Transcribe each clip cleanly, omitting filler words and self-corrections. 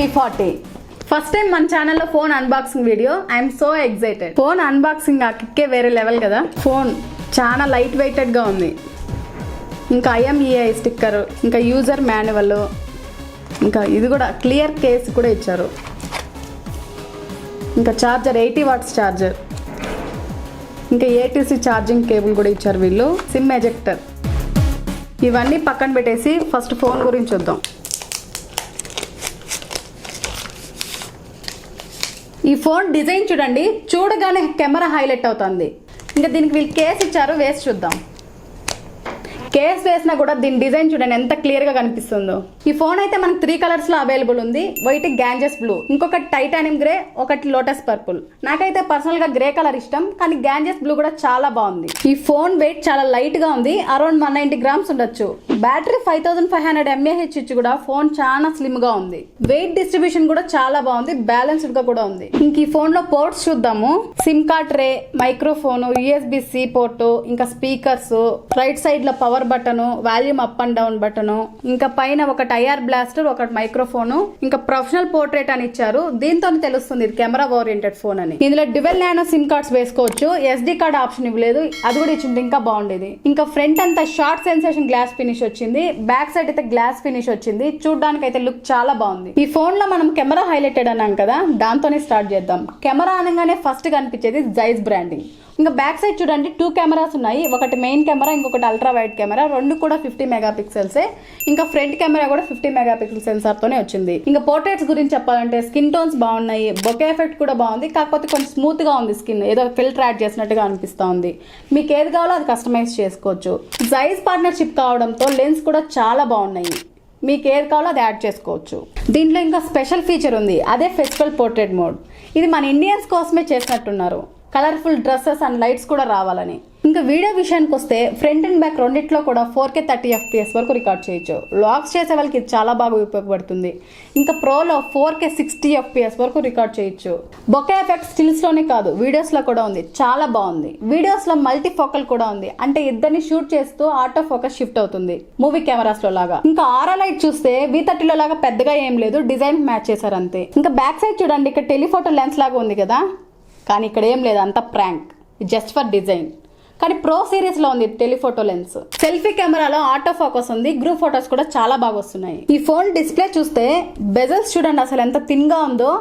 V40. First time మన ఛానల్లో phone unboxing video. I'm so excited. Phone unboxing ఆ కిక్కే వేరే లెవెల్ కదా. ఫోన్ చాలా లైట్ వెయిటెడ్గా ఉంది. ఇంకా IMEI స్టిక్కర్, ఇంకా యూజర్ మాన్యువల్, ఇంకా ఇది కూడా క్లియర్ కేస్ కూడా ఇచ్చారు. ఇంకా ఛార్జర్ 80 వాట్స్ ఛార్జర్, ఇంకా ATC ఛార్జింగ్ కేబుల్ కూడా ఇచ్చారు వీళ్ళు. SIM ejector. ఇవన్నీ పక్కన పెట్టేసి ఫస్ట్ ఫోన్ గురించి చూద్దాం. ఈ ఫోన్ డిజైన్ చూడండి, చూడగానే కెమెరా హైలైట్ అవుతుంది. ఇంకా దీనికి వీళ్ళు కేస్ ఇచ్చారు, వేసి చూద్దాం. కేస్ వేసినా కూడా దీని డిజైన్ చూడండి ఎంత క్లియర్గా కనిపిస్తుందో. ఈ ఫోన్ అయితే మనకు 3 కలర్స్లో అవైలబుల్ ఉంది. వైట్ గ్యాంజెస్ బ్లూ, ఇంకొకటి టైటానియం గ్రే, ఒకటి లోటస్ పర్పుల్. నాకైతే పర్సనల్గా గ్రే కలర్ ఇష్టం, కానీ గ్యాంజెస్ బ్లూ కూడా చాలా బాగుంది. ఈ ఫోన్ వెయిట్ చాలా లైట్గా ఉంది, అరౌండ్ 190 గ్రామ్స్ ఉండొచ్చు. బ్యాటరీ 5500 mAh ఇచ్చి కూడా ఫోన్ చాలా స్లిమ్గా ఉంది. వెయిట్ డిస్ట్రిబ్యూషన్ కూడా చాలా బాగుంది, బ్యాలెన్స్డ్గా కూడా ఉంది. ఇంక ఈ ఫోన్లో పోర్ట్స్ చూద్దాము. SIM card tray, microphone, USB-C port, ఇంకా స్పీకర్స్, రైట్ సైడ్లో power button, volume up and down button, ఇంకా పైన ఒక IR బ్లాస్టర్, ఒక మైక్రోఫోను, ఇంకా ప్రొఫెషనల్ పోర్ట్రేట్ అని ఇచ్చారు. దీంతో తెలుస్తుంది ఇది కెమెరా ఓరియంటెడ్ ఫోన్ అని. ఇందులో డ్యువెల్ నానో సిమ్ కార్డ్స్ వేసుకోవచ్చు. SD కార్డ్ ఆప్షన్ ఇవ్వలేదు, అది కూడా ఇచ్చింది ఇంకా బాగుండేది. ఇంకా ఫ్రంట్ అంతా షార్ట్ సెన్సేషన్ గ్లాస్ ఫినిష్ వచ్చింది, బ్యాక్ సైడ్ అయితే గ్లాస్ ఫినిష్ వచ్చింది. చూడడానికి అయితే లుక్ చాలా బాగుంది. ఈ ఫోన్ లో మనం కెమెరా హైలైటెడ్ అన్నాం కదా, దాంతోనే స్టార్ట్ చేద్దాం. కెమెరా అనగానే ఫస్ట్ కనిపించేది జైస్ బ్రాండింగ్. ఇంకా బ్యాక్ సైడ్ చూడండి 2 కెమెరాస్ ఉన్నాయి. ఒకటి మెయిన్ కెమెరా, ఇంకొకటి అల్ట్రా వైడ్ కెమెరా. రెండు కూడా 50 మెగాపిక్సెల్సే. ఇంకా ఫ్రంట్ కెమెరా కూడా 50 మెగాపిక్సెల్ సెన్సార్ తోనే వచ్చింది. ఇంకా పోర్ట్రేట్స్ గురించి చెప్పాలంటే స్కిన్ టోన్స్ బాగున్నాయి, బొకే ఎఫెక్ట్ కూడా బాగుంది. కాకపోతే కొంచెం స్మూత్ గా ఉంది స్కిన్, ఏదో ఫిల్టర్ యాడ్ చేసినట్టుగా అనిపిస్తా ఉంది. మీకు ఏది కావాలో అది కస్టమైజ్ చేసుకోవచ్చు. జైస్ పార్ట్నర్షిప్ కావడంతో లెన్స్ కూడా చాలా బాగున్నాయి. మీకు ఏది కావాలో అది యాడ్ చేసుకోవచ్చు. దీంట్లో ఇంకా స్పెషల్ ఫీచర్ ఉంది, అదే ఫెస్టివల్ పోర్ట్రేట్ మోడ్. ఇది మన ఇండియన్స్ కోసమే చేసినట్టున్నారు. కలర్ఫుల్ డ్రెస్సెస్ అండ్ లైట్స్ కూడా రావాలని. ఇంకా వీడియో విషయానికి వస్తే ఫ్రంట్ అండ్ బ్యాక్ రెండిట్లో కూడా 4K 30 FPS వరకు రికార్డ్ చేయొచ్చు. వ్లాగ్స్ చేసే వాళ్ళకి ఇది చాలా బాగా ఉపయోగపడుతుంది. ఇంకా ప్రోలో 4K 60 FPS వరకు రికార్డ్ చేయొచ్చు. బొకే ఎఫెక్ట్ స్టిల్స్ లోనే కాదు, వీడియోస్ లో కూడా ఉంది, చాలా బాగుంది. వీడియోస్ లో మల్టీ ఫోకల్ కూడా ఉంది, అంటే ఇద్దరిని షూట్ చేస్తూ ఆటో ఫోకస్ షిఫ్ట్ అవుతుంది మూవీ కెమెరాస్ లో లాగా. ఇంకా ఆరా లైట్ చూస్తే V30 లో లాగా పెద్దగా ఏం లేదు, డిజైన్ మ్యాచ్ చేశారు అంతే. ఇంకా బ్యాక్ సైడ్ చూడండి, ఇక్కడ టెలిఫోటో లెన్స్ లాగా ఉంది కదా, కానీ ఇక్కడ ఏం లేదు, అంత ప్రాంక్, జస్ట్ ఫర్ డిజైన్. కానీ ప్రో సిరీస్ లో ఉంది టెలిఫోటో లెన్స్. సెల్ఫీ కెమెరాలో ఆటో ఫోకస్ ఉంది, గ్రూప్ ఫోటోస్ కూడా చాలా బాగా వస్తున్నాయి. ఈ ఫోన్ డిస్ప్లే చూస్తే బెజల్స్ చూడండి అసలు ఎంత థిన్ గా ఉందో,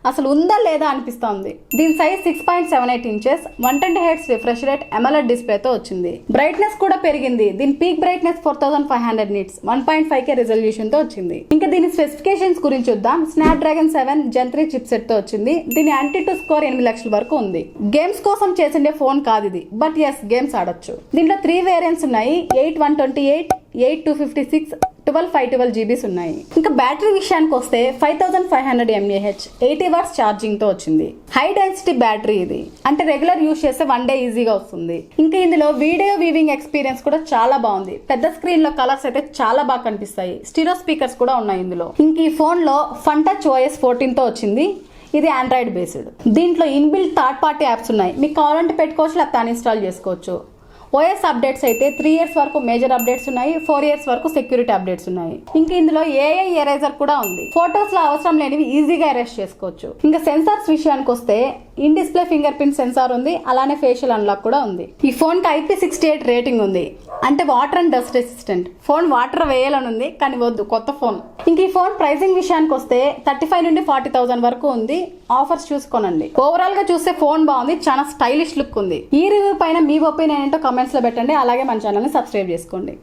అసలు ఉందా లేదా అనిపిస్తోంది. దీని size 6.78 inches, 120 Hz refresh rate AMOLED డిస్ప్లేతో వచ్చింది. బ్రైట్నెస్ కూడా పెరిగింది. దీని peak brightness 4500 nits, 1.5K resolution తో వచ్చింది. ఇంకా దీని స్పెసిఫికేషన్స్ గురించి చూద్దాం. స్నాప్డ్రాగన్ 7 Gen 3 చిప్ సెట్ తో వచ్చింది. దీని Antutu స్కోర్ 8 లక్షల వరకు ఉంది. గేమ్స్ కోసం చేసిండే ఫోన్ కాదు ఇది, బట్ ఎస్ గేమ్స్ ఆడొచ్చు. దీంట్లో 3 వేరియంట్స్ ఉన్నాయి, 8/128, 8/256, 12/512 GB ఉన్నాయి. ఇంకా బ్యాటరీ విషయానికి వస్తే 5500 mAh 80 వాట్స్ ఛార్జింగ్ తో వచ్చింది. హై డెన్సిటీ బ్యాటరీ ఇది, అంటే రెగ్యులర్ యూజ్ చేస్తే 1 డే ఈజీగా వస్తుంది. ఇంకా ఇందులో వీడియో వీవింగ్ ఎక్స్పీరియన్స్ కూడా చాలా బాగుంది. పెద్ద స్క్రీన్ లో కలర్స్ అయితే చాలా బాగా కనిపిస్తాయి. స్టీరియో స్పీకర్స్ కూడా ఉన్నాయి ఇందులో. ఇంక ఈ ఫోన్ లో FunTouch OS 14 తో వచ్చింది. ఇది ఆండ్రాయిడ్ బేస్డ్. దీంట్లో ఇన్బిల్ట్ థర్డ్ పార్టీ యాప్స్ ఉన్నాయి, మీకు కావాలంటే పెట్టుకోవచ్చు, లేకపోతే అన్ఇన్స్టాల్ చేసుకోవచ్చు. OS అప్డేట్స్ అయితే 3 years వరకు మేజర్ అప్డేట్స్ ఉన్నాయి, 4 years వరకు సెక్యూరిటీ అప్డేట్స్ ఉన్నాయి. ఇంకా ఇందులో AI ఎరేజర్ కూడా ఉంది. ఫొటోస్ లో అవసరం లేనివి ఈజీగా ఎరేజ్ చేసుకోవచ్చు. ఇంకా సెన్సార్స్ విషయానికి వస్తే in display finger print censor ఉంది, అలానే ఫేషియల్ అన్లాక్ కూడా ఉంది. ఈ ఫోన్ కి IP68 రేటింగ్ ఉంది, అంటే water and dust resistant. Phone water వేయాలని ఉంది, కానీ వద్దు, కొత్త ఫోన్. ఇంక ఈ ఫోన్ ప్రైసింగ్ విషయానికి వస్తే 35 నుండి 40,000 వరకు ఉంది. ఆఫర్స్ చూసుకోనండి. ఓవరాల్ గా చూస్తే ఫోన్ బాగుంది, చాలా స్టైలిష్ లుక్ ఉంది. ఈ రివ్యూ పైన మీ ఒపీనియన్ ఏంటో కామెంట్స్ లో పెట్టండి. అలాగే మన ఛానల్ ని సబ్స్క్రైబ్ చేసుకోండి.